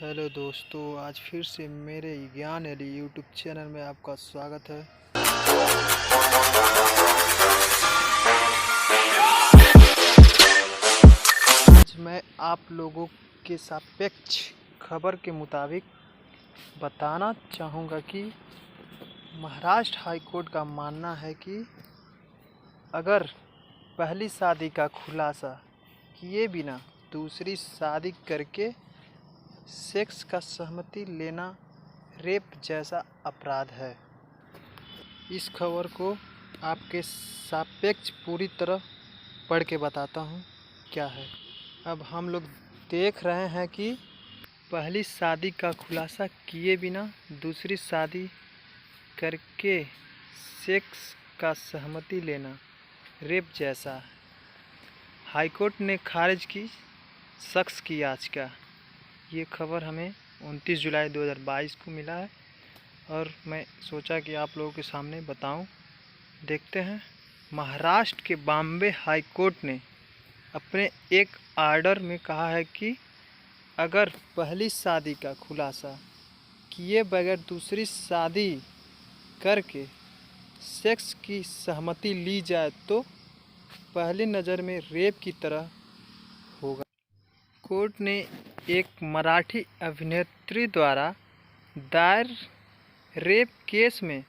Hello दोस्तों, आज फिर से मेरे ज्ञान एडी यूट्यूब चैनल में आपका स्वागत है। आज मैं आप लोगों के सापेक्ष खबर के मुताबिक बताना चाहूँगा कि महाराष्ट्र हाई कोर्ट का मानना है कि अगर पहली शादी का खुलासा किए बिना दूसरी शादी करके सेक्स का सहमति लेना रेप जैसा अपराध है। इस खबर को आपके सापेक्ष पूरी तरह पढ़ के बताता हूँ क्या है। अब हम लोग देख रहे हैं कि पहली शादी का खुलासा किए बिना दूसरी शादी करके सेक्स का सहमति लेना रेप जैसा है। हाईकोर्ट ने खारिज की शख्स की याचिका। ये खबर हमें 29 जुलाई 2022 को मिला है और मैं सोचा कि आप लोगों के सामने बताऊं। देखते हैं। महाराष्ट्र के बॉम्बे हाई कोर्ट ने अपने एक आर्डर में कहा है कि अगर पहली शादी का खुलासा किए बगैर दूसरी शादी करके सेक्स की सहमति ली जाए तो पहली नज़र में रेप की तरह होगा। कोर्ट ने एक मराठी अभिनेत्री द्वारा दायर रेप केस में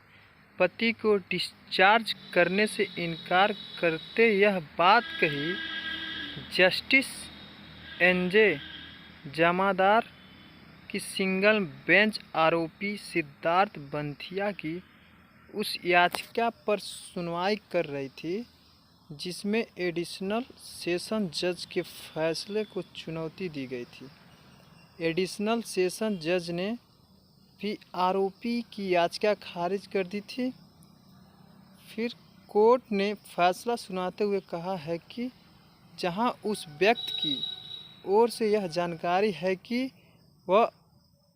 पति को डिस्चार्ज करने से इनकार करते यह बात कही। जस्टिस एनजे जमादार की सिंगल बेंच आरोपी सिद्धार्थ बंथिया की उस याचिका पर सुनवाई कर रही थी जिसमें एडिशनल सेशन जज के फैसले को चुनौती दी गई थी। एडिशनल सेशन जज ने भी आरोपी की याचिका खारिज कर दी थी। फिर कोर्ट ने फैसला सुनाते हुए कहा है कि जहां उस व्यक्ति की ओर से यह जानकारी है कि वह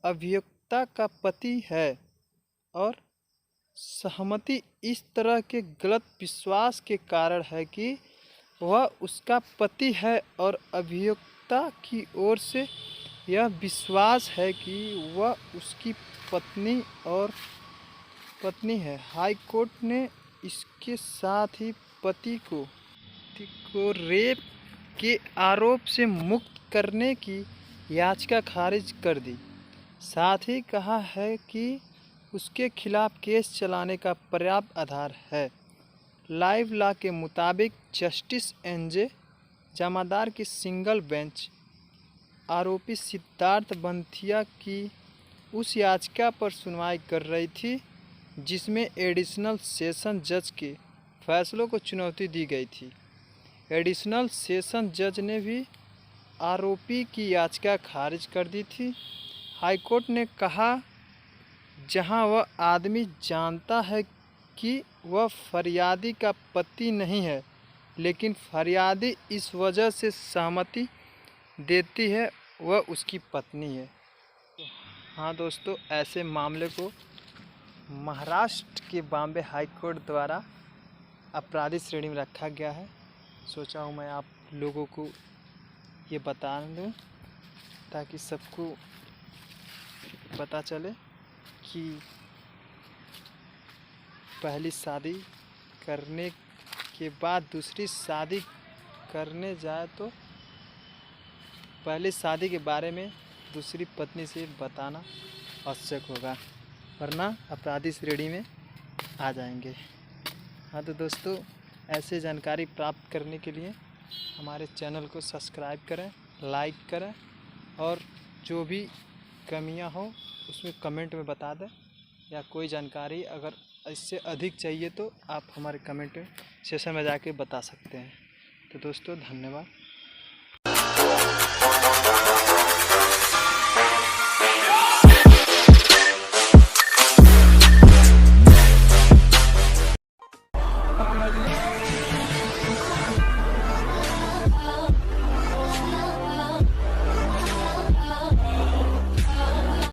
अभियुक्ता का पति है और सहमति इस तरह के गलत विश्वास के कारण है कि वह उसका पति है और अभियुक्ता की ओर से यह विश्वास है कि वह उसकी पत्नी है। हाई कोर्ट ने इसके साथ ही पति को रेप के आरोप से मुक्त करने की याचिका खारिज कर दी। साथ ही कहा है कि उसके खिलाफ केस चलाने का पर्याप्त आधार है। लाइव लॉ के मुताबिक जस्टिस एनजे जमादार की सिंगल बेंच आरोपी सिद्धार्थ बंथिया की उस याचिका पर सुनवाई कर रही थी जिसमें एडिशनल सेशन जज के फैसलों को चुनौती दी गई थी। एडिशनल सेशन जज ने भी आरोपी की याचिका खारिज कर दी थी। हाईकोर्ट ने कहा जहां वह आदमी जानता है कि वह फरियादी का पति नहीं है लेकिन फरियादी इस वजह से सहमति देती है वह उसकी पत्नी है। हाँ दोस्तों, ऐसे मामले को महाराष्ट्र के बॉम्बे हाई कोर्ट द्वारा अपराधी श्रेणी में रखा गया है। सोचा हूँ मैं आप लोगों को ये बता दूँ ताकि सबको पता चले कि पहली शादी करने के बाद दूसरी शादी करने जाए तो पहली शादी के बारे में दूसरी पत्नी से बताना आवश्यक होगा, वरना अपराधी श्रेणी में आ जाएंगे। हाँ तो दोस्तों, ऐसे जानकारी प्राप्त करने के लिए हमारे चैनल को सब्सक्राइब करें, लाइक करें और जो भी कमियां हो उसमें कमेंट में बता दें, या कोई जानकारी अगर इससे अधिक चाहिए तो आप हमारे कमेंट सेशन में जाके बता सकते हैं। तो दोस्तों धन्यवाद।